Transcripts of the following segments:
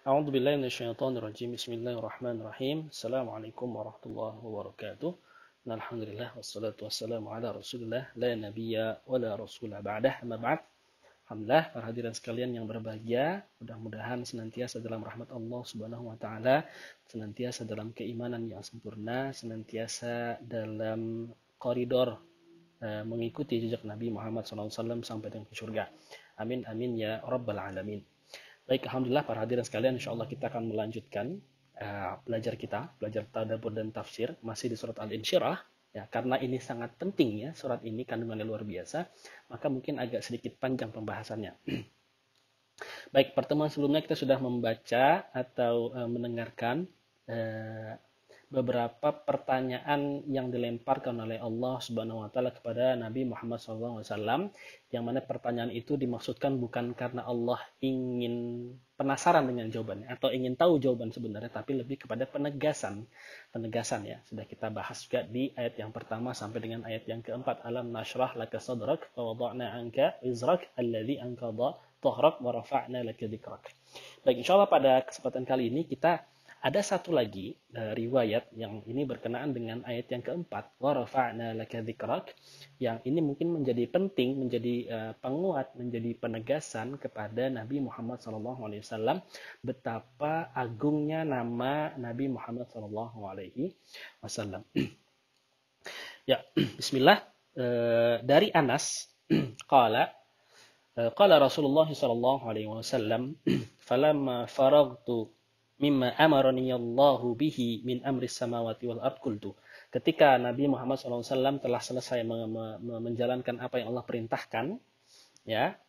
A'udzu billahi minasyaitonir rajim. Bismillahirrahmanirrahim. Assalamualaikum warahmatullahi wabarakatuh. Alhamdulillah wassalatu wassalamu ala Rasulillah la nabiyya wala rasula ba'dah. Amma ba'd. Alhamdulillah para hadirin sekalian yang berbahagia, mudah-mudahan senantiasa dalam rahmat Allah Subhanahu wa taala, senantiasa dalam keimanan yang sempurna, senantiasa dalam koridor mengikuti jejak Nabi Muhammad SAW sampai dengan ke surga. Amin amin ya rabbal alamin. Baik, alhamdulillah para hadirin sekalian, insyaallah kita akan melanjutkan belajar tadabbur dan tafsir masih di surat Al-Insyirah. Ya, karena ini sangat penting ya, surat ini kandungannya luar biasa, maka mungkin agak sedikit panjang pembahasannya. Baik, pertemuan sebelumnya kita sudah membaca atau mendengarkan beberapa pertanyaan yang dilemparkan oleh Allah Subhanahu wa taala kepada Nabi Muhammad SAW, yang mana pertanyaan itu dimaksudkan bukan karena Allah ingin penasaran dengan jawabannya atau ingin tahu jawaban sebenarnya, tapi lebih kepada penegasan ya. Sudah kita bahas juga di ayat yang pertama sampai dengan ayat yang keempat. Alam nashrah laka sadrak wa wada'na anka wizrak alladhi anqadha dhahrak wa rafa'na laka dzikrak. Baik, insyaallah pada kesempatan kali ini kita ada satu lagi riwayat yang ini berkenaan dengan ayat yang keempat, wa rafa'na laka dzikrak, yang ini mungkin menjadi penting, menjadi penguat, menjadi penegasan kepada Nabi Muhammad SAW betapa agungnya nama Nabi Muhammad SAW. Ya, bismillah. Dari Anas qala Rasulullah SAW, falamma faragtu mimma amarani Allahu bihi min amri samawati wal ard qultu. Ketika Nabi Muhammad SAW telah selesai menjalankan apa yang Allah perintahkan, ya,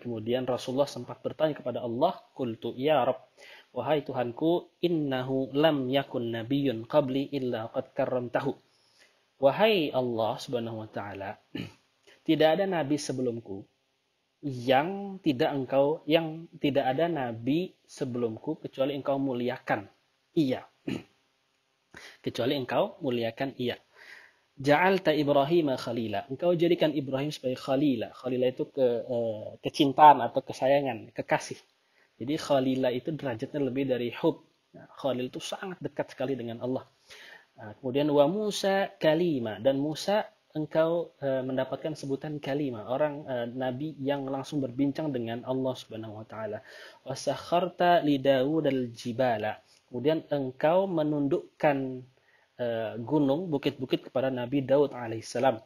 kemudian Rasulullah sempat bertanya kepada Allah, qultu ya Rabb, wahai Tuhanku, innahu lam yakun nabiyyun qabli illa qad karramtahu. Wahai Allah Subhanahu wa taala, tidak ada nabi sebelumku yang tidak ada nabi sebelumku kecuali engkau muliakan ia. Kecuali engkau muliakan ia. Ja'alta Ibrahim khalila. Engkau jadikan Ibrahim sebagai khalila. Khalila itu kecintaan atau kesayangan, kekasih. Jadi khalila itu derajatnya lebih dari hub. Nah, khalil itu sangat dekat sekali dengan Allah. Kemudian wa Musa kalima, dan Musa engkau mendapatkan sebutan kalimah, orang nabi yang langsung berbincang dengan Allah Subhanahu wa taala. Wasakharta li Daud al-jibala. Kemudian engkau menundukkan gunung, bukit-bukit kepada Nabi Daud alaihissalam.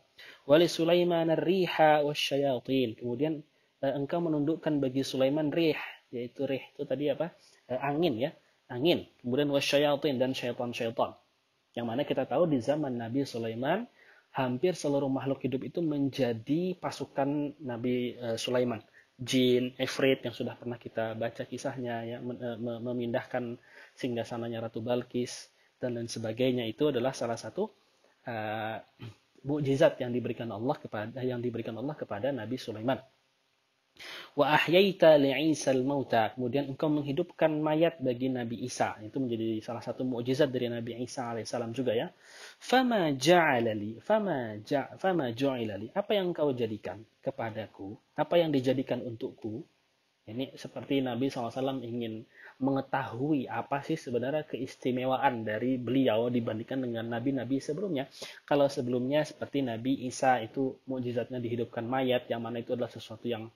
Wa li Sulaiman ar-riha wasyayatin. Kemudian engkau menundukkan bagi Sulaiman rih, yaitu rih itu tadi apa? Angin ya, angin. Kemudian wasyayatin, dan syaitan-syaitan. Yang mana kita tahu di zaman Nabi Sulaiman hampir seluruh makhluk hidup itu menjadi pasukan Nabi Sulaiman. Jin, Ifrit yang sudah pernah kita baca kisahnya, ya, memindahkan singgasananya Ratu Balkis dan lain sebagainya, itu adalah salah satu mukjizat yang diberikan Allah kepada Nabi Sulaiman. Wa ahyaita li'isa al-mauta. Kemudian engkau menghidupkan mayat bagi Nabi Isa. Itu menjadi salah satu mukjizat dari Nabi Isa alaihissalam juga ya. Fama ju'ila li. Apa yang engkau jadikan kepadaku? Apa yang dijadikan untukku? Ini seperti Nabi SAW ingin mengetahui apa sih sebenarnya keistimewaan dari beliau dibandingkan dengan nabi-nabi sebelumnya. Kalau sebelumnya seperti Nabi Isa itu mukjizatnya dihidupkan mayat, yang mana itu adalah sesuatu yang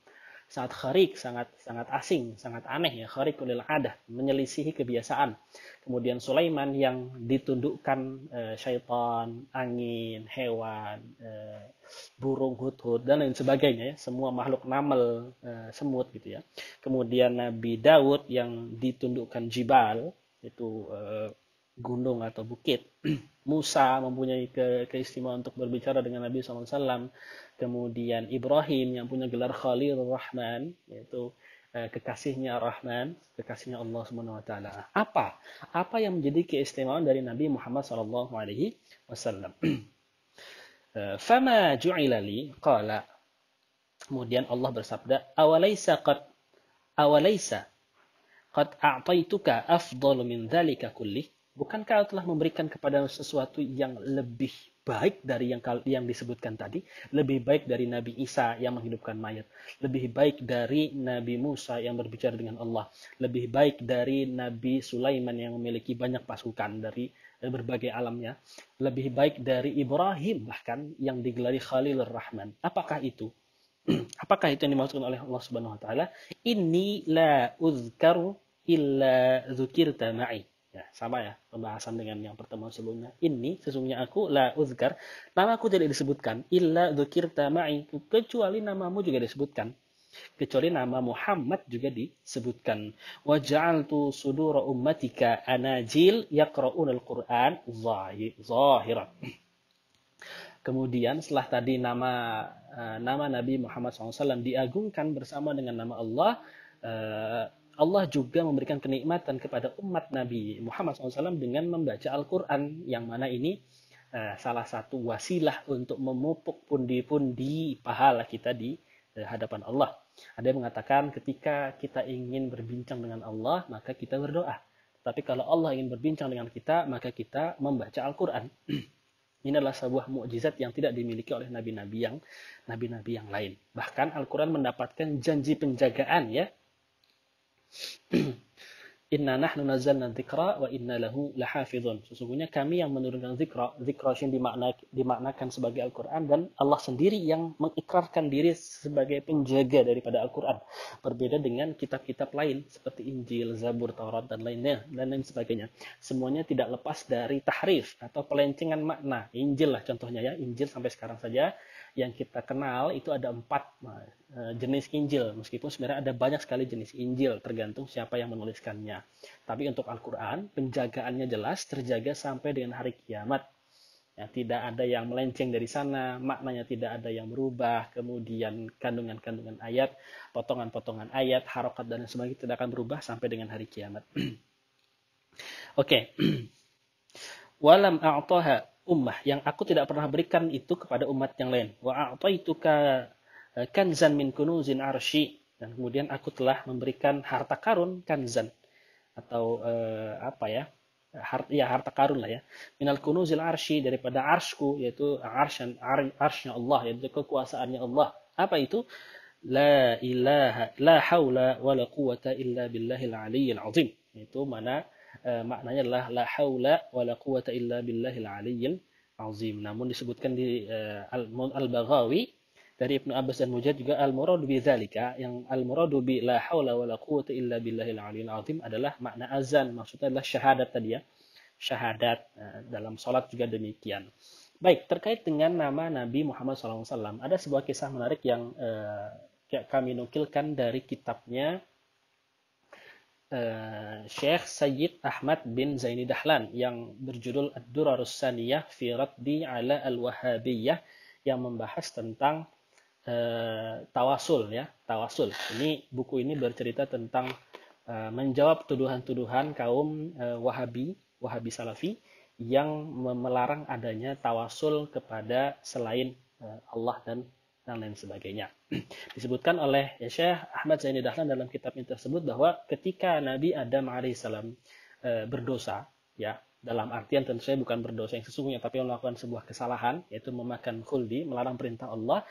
sangat kharik, sangat asing, sangat aneh ya, khariqul adah, menyelisihi kebiasaan. Kemudian Sulaiman yang ditundukkan syaitan, angin, hewan, burung, hudhud dan lain sebagainya ya, semua makhluk namal, semut gitu ya. Kemudian Nabi Daud yang ditundukkan jibal, itu gunung atau bukit. Musa mempunyai keistimewaan untuk berbicara dengan Nabi SAW. Kemudian Ibrahim yang punya gelar Khalilur Rahman, yaitu kekasihnya Rahman, kekasihnya Allah Subhanahu wa taala. Apa yang menjadi keistimewaan dari Nabi Muhammad sallallahu alaihi wasallam? Fama ju'ila li qala. Kemudian Allah bersabda, awalaisa qad a'taituka afdalu min dzalika kullih. Bukankah Allah telah memberikan kepada sesuatu yang lebih baik dari yang disebutkan tadi, lebih baik dari Nabi Isa yang menghidupkan mayat, lebih baik dari Nabi Musa yang berbicara dengan Allah, lebih baik dari Nabi Sulaiman yang memiliki banyak pasukan dari berbagai alamnya, lebih baik dari Ibrahim bahkan yang digelari Khalilur Rahman. Apakah itu? Apakah itu yang dimaksudkan oleh Allah Subhanahu wa taala? Inni la uzkaru illa dzukirta ma'i. Ya, sama ya pembahasan dengan yang pertemuan sebelumnya. Ini sesungguhnya aku la uzkar, namaku tidak disebutkan illa dzukirta ma'i, kecuali namamu juga disebutkan. Kecuali nama Muhammad juga disebutkan. Wa ja'altu sudura ummatika anajil yaqra'unal Qur'an zahiran. Kemudian setelah tadi nama Nabi Muhammad SAW diagungkan bersama dengan nama Allah, Allah juga memberikan kenikmatan kepada umat Nabi Muhammad SAW dengan membaca Al-Quran, yang mana ini salah satu wasilah untuk memupuk pundi-pundi pahala kita di hadapan Allah. Ada yang mengatakan ketika kita ingin berbincang dengan Allah, maka kita berdoa. Tapi kalau Allah ingin berbincang dengan kita, maka kita membaca Al-Quran. Ini adalah sebuah mukjizat yang tidak dimiliki oleh nabi-nabi yang lain. Bahkan Al-Quran mendapatkan janji penjagaan, ya. Inna nahnu nazzalna dzikra wa inna lahu lahafizun. Sesungguhnya kami yang menurunkan zikra yang dimaknakan sebagai Al-Quran, dan Allah sendiri yang mengikrarkan diri sebagai penjaga daripada Al-Quran. Berbeda dengan kitab-kitab lain seperti Injil, Zabur, Taurat, dan lain sebagainya. Semuanya tidak lepas dari tahrif atau pelencengan makna. Injil lah contohnya, ya. Injil sampai sekarang saja yang kita kenal itu ada 4 jenis Injil, meskipun sebenarnya ada banyak sekali jenis Injil, tergantung siapa yang menuliskannya. Tapi untuk Al-Quran, penjagaannya jelas, terjaga sampai dengan hari kiamat. Ya, tidak ada yang melenceng dari sana, maknanya tidak ada yang berubah, kemudian kandungan-kandungan ayat, potongan-potongan ayat, harokat dan sebagainya tidak akan berubah sampai dengan hari kiamat. Oke. Walam a'taha ummah, yang aku tidak pernah berikan itu kepada umat yang lain. Wa a'taituka kanzan min kunuzin arsy, dan kemudian aku telah memberikan harta karun, kanzan atau harta karun lah, ya, minal kunuzil arsy, daripada arsku, yaitu arsy-nya Allah, yaitu kekuasaannya Allah. Apa itu? La haula wala quwata illa billahil aliyyil azim. Itu maknanya adalah la haula wala quwata illa billahil aliyyil azim. Namun disebutkan di Al-Baghawi dari Ibnu Abbas dan Mujahid juga, al-muradu bi dzalika, yang al-muradu bi la haula wala quwata illa billahil aliyyil azim adalah makna azan, maksudnya adalah syahadat tadi, ya. Syahadat dalam salat juga demikian. Baik, terkait dengan nama Nabi Muhammad SAW, ada sebuah kisah menarik yang kami nukilkan dari kitabnya Syekh Sayyid Ahmad bin Zaini Dahlan yang berjudul Ad-Durarus Saniyah fi Raddi ala Al-Wahabiyyah, yang membahas tentang tawasul, ya. Tawasul. Buku ini bercerita tentang menjawab tuduhan-tuduhan kaum Wahabi Salafi yang melarang adanya tawasul kepada selain Allah dan lain sebagainya. Disebutkan oleh Syekh Ahmad Zaini Dahlan dalam kitabnya tersebut bahwa ketika Nabi Adam alaihissalam berdosa, ya, dalam artian tentu saja bukan berdosa yang sesungguhnya, tapi melakukan sebuah kesalahan, yaitu memakan khuldi, melarang perintah Allah.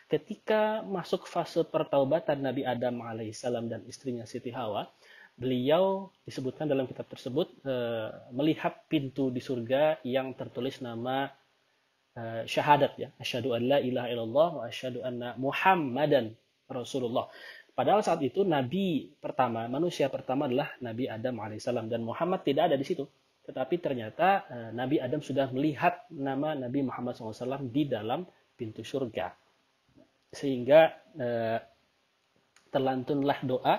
Ketika masuk fase pertaubatan Nabi Adam alaihissalam dan istrinya Siti Hawa, beliau disebutkan dalam kitab tersebut melihat pintu di surga yang tertulis nama syahadat, ya, asyhadu an la ilaha illallah wa asyhadu anna Muhammadan Rasulullah. Padahal saat itu manusia pertama adalah Nabi Adam alaihissalam, dan Muhammad tidak ada di situ. Tetapi ternyata Nabi Adam sudah melihat nama Nabi Muhammad SAW di dalam pintu surga. Sehingga terlantunlah doa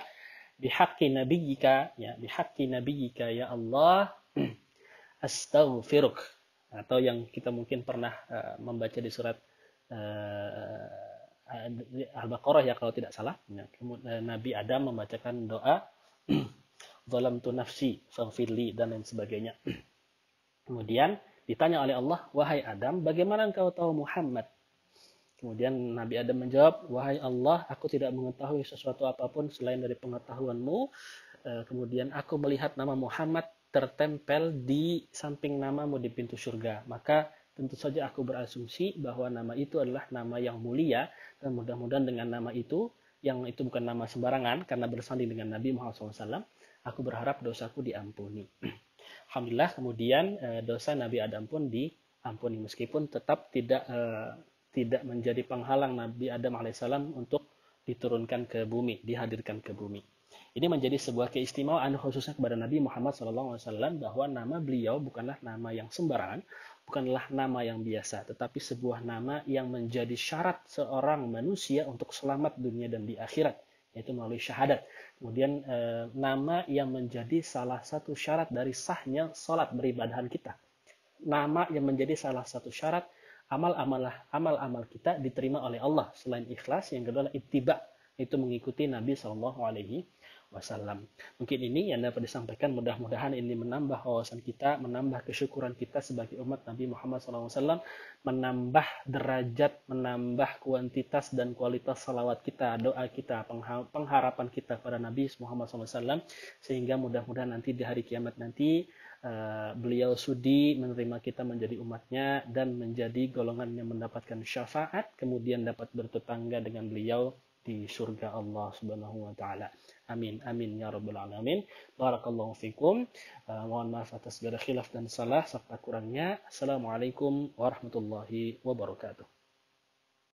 bihaqqi nabiyyika, ya Allah, astaghfiruk, atau yang kita mungkin pernah membaca di surat Al-Baqarah, ya, kalau tidak salah. Nabi Adam membacakan doa zalamtu nafsi faghfirli dan lain sebagainya. Kemudian ditanya oleh Allah, wahai Adam, bagaimana engkau tahu Muhammad? Kemudian Nabi Adam menjawab, wahai Allah, aku tidak mengetahui sesuatu apapun selain dari pengetahuanmu. Kemudian aku melihat nama Muhammad tertempel di samping namamu di pintu surga. Maka tentu saja aku berasumsi bahwa nama itu adalah nama yang mulia, dan mudah-mudahan dengan nama itu, yang itu bukan nama sembarangan karena bersanding dengan Nabi Muhammad SAW, aku berharap dosaku diampuni. Alhamdulillah, kemudian dosa Nabi Adam pun diampuni, meskipun tetap tidak menjadi penghalang Nabi Adam alaihissalam untuk diturunkan ke bumi, dihadirkan ke bumi. Ini menjadi sebuah keistimewaan khususnya kepada Nabi Muhammad SAW, bahwa nama beliau bukanlah nama yang sembarangan, bukanlah nama yang biasa, tetapi sebuah nama yang menjadi syarat seorang manusia untuk selamat dunia dan di akhirat, yaitu melalui syahadat. Kemudian nama yang menjadi salah satu syarat dari sahnya salat beribadahan kita. Nama yang menjadi salah satu syarat amal-amal kita diterima oleh Allah. Selain ikhlas, yang kedua adalah ittiba, itu mengikuti Nabi SAW. Mungkin ini yang dapat disampaikan, mudah-mudahan ini menambah wawasan kita, menambah kesyukuran kita sebagai umat Nabi Muhammad SAW, menambah derajat, menambah kuantitas dan kualitas salawat kita, doa kita, pengharapan kita pada Nabi Muhammad SAW, sehingga mudah-mudahan nanti di hari kiamat nanti beliau sudi menerima kita menjadi umatnya dan menjadi golongan yang mendapatkan syafaat, kemudian dapat bertetangga dengan beliau di surga Allah Subhanahu wa taala. Amin amin ya rabbal alamin. Barakallahu fikum. Mohon maaf atas segala khilaf dan salah serta kurangnya. Assalamualaikum warahmatullahi wabarakatuh.